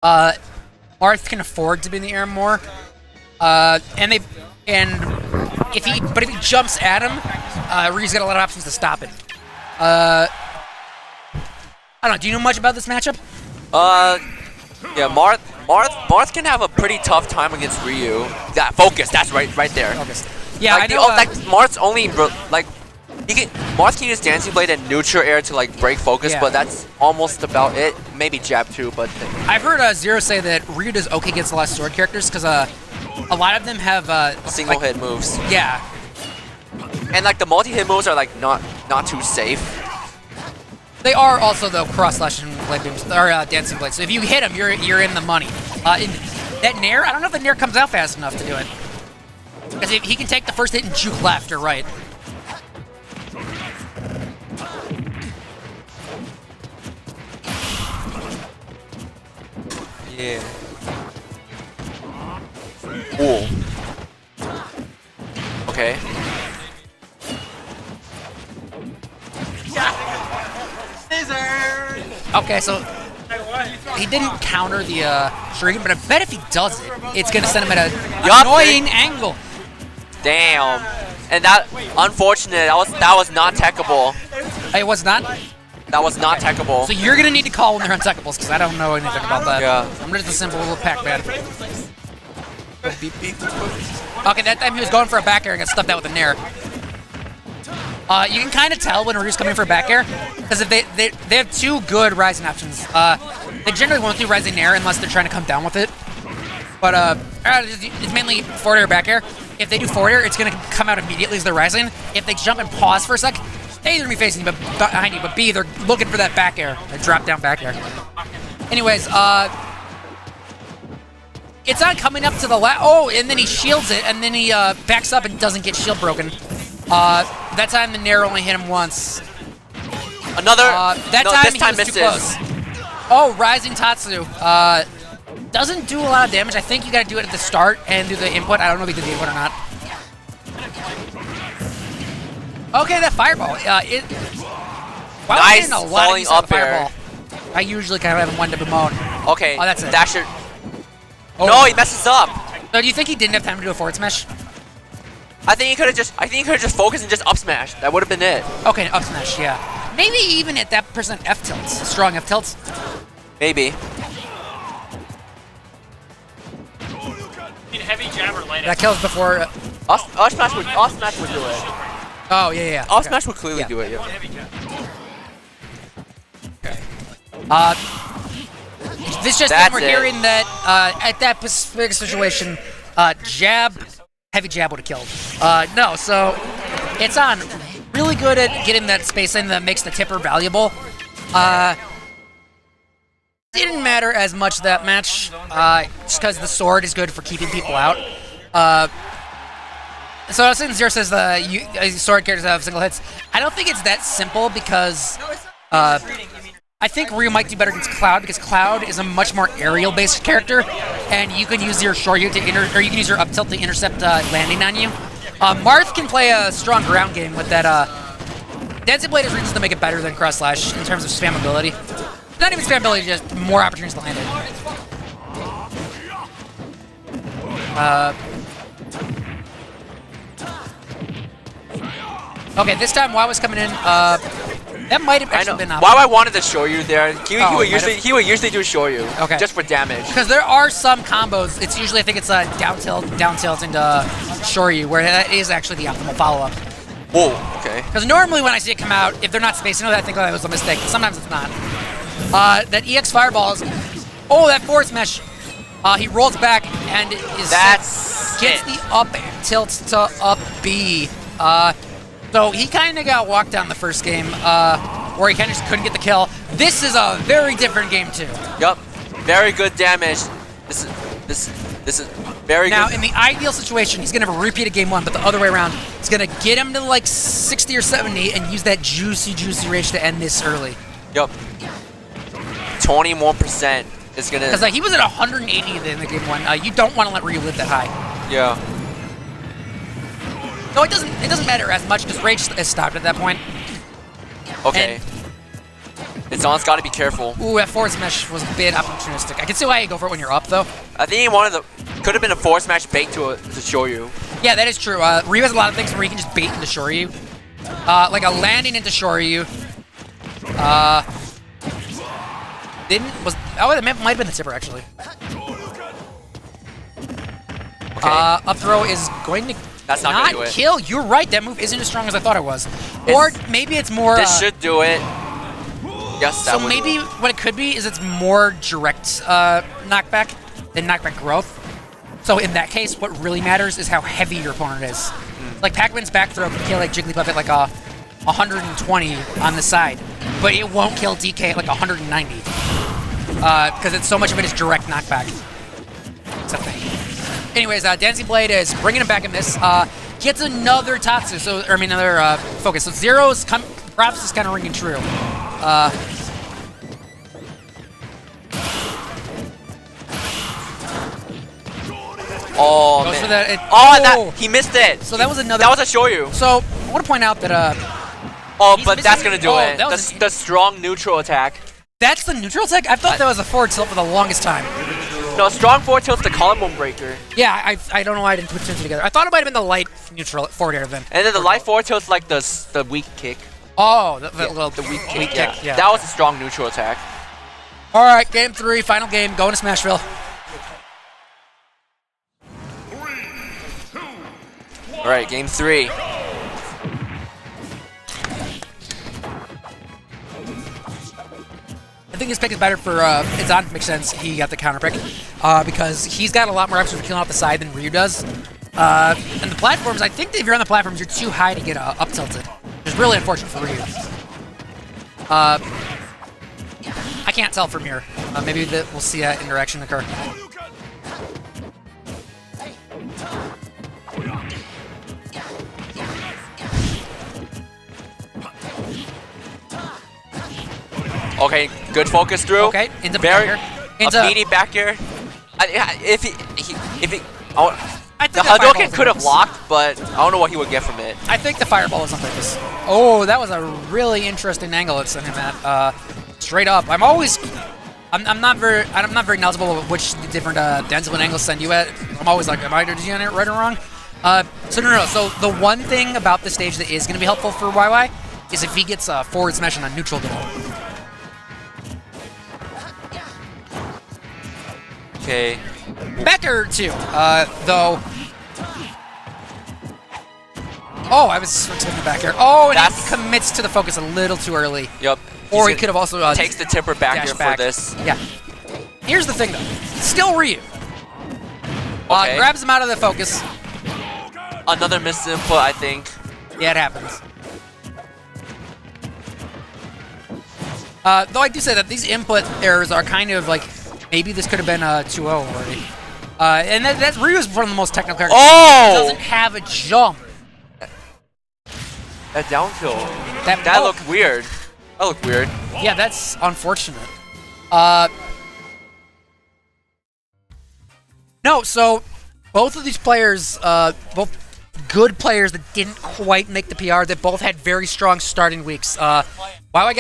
Marth can afford to be in the air more. If he jumps at him, Ryu's got a lot of options to stop it. I don't know. Do you know much about this matchup? Yeah, Marth can have a pretty tough time against Ryu. Yeah, focus. That's right there. Focus. Yeah, like, I know. Like Marth's only like Marth can use Dancing Blade and neutral air to like break focus, Yeah. but that's almost about it. Maybe jab too, but I've heard Zero say that Ryu does okay against a lot of sword characters because a lot of them have single hit moves. Yeah. And like the multi-hit moves are like not too safe. They are also though cross slash and blade beams or dancing blade. So if you hit him, you're in the money. That nair, I don't know if the nair comes out fast enough to do it. Because he can take the first hit and juke left or right. Yeah. Ooh. Okay. Okay, so he didn't counter the Shuriken, but I bet if he does it, it's gonna send him at an annoying angle. Damn. And that, unfortunate. That was not techable. It was not. That was not techable. So you're gonna need to call when they're untechable, because I don't know anything about that. Yeah. I'm just a simple little Pac-Man. Okay, that time he was going for a back air and got stuffed out with a nair. You can kind of tell when Ryu's coming for a back air, because if they have two good rising options. They generally won't do rising nair unless they're trying to come down with it. But it's mainly forward air, back air. If they do forward air, it's gonna come out immediately as they're rising. If they jump and pause for a sec, A, they're gonna be facing you, but behind you, but B, they're looking for that back air, that drop down back air. Anyways, it's not coming up to the left. Oh, and then he shields it, and then he backs up and doesn't get shield broken. That time the nair only hit him once. Another. That no, time this time he was misses. too close. Oh, rising Tatsu. Doesn't do a lot of damage. I think you gotta do it at the start and do the input. I don't know if he did the input or not. Okay, that fireball. Wow, Nice a lot falling of up air. fireball. I usually kind of have one to bemoan. Okay. Oh, that's it. That should. Oh. No, he messes up. So do you think he didn't have time to do a forward smash? I think he could have just focused and just up smash. That would have been it. Okay, up smash, yeah. Maybe even at that percent F tilts, strong F tilts. Maybe. Heavy jab or light That kills before. Up smash would do it. Oh yeah. Up Okay. smash would clearly Yeah. do it. Yeah. heavy jab. This just That's we're it. hearing that at that specific situation, heavy jab would have killed. No, so ItsOn really good at getting that space in that makes the tipper valuable. Didn't matter as much that match, just because the sword is good for keeping people out. So I was saying Zero says the sword characters have single hits. I don't think it's that simple because I think Ryu might do better against Cloud because Cloud is a much more aerial-based character, and you can use your Shoryu to or you can use your up tilt to intercept landing on you. Marth can play a strong ground game with that. Dancing Blade has reasons to make it better than Cross Slash in terms of spammability. Not even spammability, just more opportunities to land it. Okay, this time WoW was coming in. That might have actually been Why I wanted to show you there. He would usually do Shoryu. Okay. Just for damage. Because there are some combos. It's usually I think it's down tilt into Shoryu, where that is actually the optimal follow up. Whoa. Okay. Because normally when I see it come out, if they're not spacing, I think that was a mistake. Sometimes it's not. That EX fireball is. Oh, that forward smash. He rolls back and gets the up tilt to up B. So he kind of got walked down the first game, where he kind of just couldn't get the kill. This is a very different game too. Yup. Very good damage. This is very Now, good. in the ideal situation, he's going to have a repeat of game one, but the other way around. He's going to get him to like 60 or 70 and use that juicy rage to end this early. Yup. 20 more % is gonna. Because he was at 180 in the game one. You don't want to let Ryu live that high. Yeah. No, it doesn't matter as much because rage is stopped at that point. Okay. ItsOn's got to be careful. Ooh, that forward smash was a bit opportunistic. I can see why you go for it when you're up, though. I think he wanted could have been a forward smash bait to Shoryu. Yeah, that is true. Ryu has a lot of things where he can just bait into Shoryu. Like a landing into Shoryu. That might have been the tipper, actually. Okay. Up throw is going to That's not gonna do it. kill. You're right, that move isn't as strong as I thought it was. Or maybe it's more... This should do it. Yes, that So would. maybe what it could be is it's more direct knockback than knockback growth. So in that case, what really matters is how heavy your opponent is. Like Pac-Man's back throw can kill like Jigglypuff at like a 120 on the side, but it won't kill DK at like 190 because it's so much of it is direct knockback. It's a thing. Anyways, Dancing Blade is bringing him back in this. Gets another Tatsu, another focus. So Zero's prophecy is kind of ringing true. Oh Goes man. for that, that he missed it. So that was another. That was a Shoryu. So I want to point out that Oh, he's but missing- that's gonna do oh, it. that was The strong neutral attack. that's the neutral tech. I thought that was a forward tilt for the longest time. No, strong forward tilt's the collarbone breaker. Yeah, I don't know why I didn't put two together. I thought it might have been the light neutral forward air then. And then the light forward tilt's like the weak kick. Oh, The weak kick. weak Yeah. kick. Yeah. That was a strong neutral attack. All right, game 3, final game, going to Smashville. All right, game 3. I think this pick is better for ItsOn. Makes sense. He got the counter pick because he's got a lot more options for killing off the side than Ryu does. And the platforms, I think that if you're on the platforms, you're too high to get up tilted. Which is really unfortunate for Ryu. I can't tell from here. Maybe we'll see that interaction occur. Okay, good focus through. Okay, into Very back air. Into, a meaty back air. If he I the think that fireball Hadouken is could have on purpose. blocked, but I don't know what he would get from it. I think the fireball is on purpose. Oh, that was a really interesting angle it sent him at. Straight up. I'm not very knowledgeable of which different discipline angles send you at. I'm always like, am I doing it right or wrong? No. So the one thing about this stage that is going to be helpful for YY is if he gets a forward smash on a neutral goal. Okay. Back air too, though. Oh, I was switching the back air. Oh, and he commits to the focus a little too early. Yep. Or he could have also takes the tipper back here for this. Yeah. Here's the thing, though. Still Ryu. Okay. Grabs him out of the focus. Another missed input, I think. Yeah, it happens. Though I do say that these input errors are kind of like, maybe this could have been 2-0 already. And that's Ryu's one of the most technical characters. Oh! He doesn't have a jump. That down tilt. That looked weird. That looked weird. Yeah, that's unfortunate. No, so both of these players, both good players that didn't quite make the PR, that both had very strong starting weeks. YY got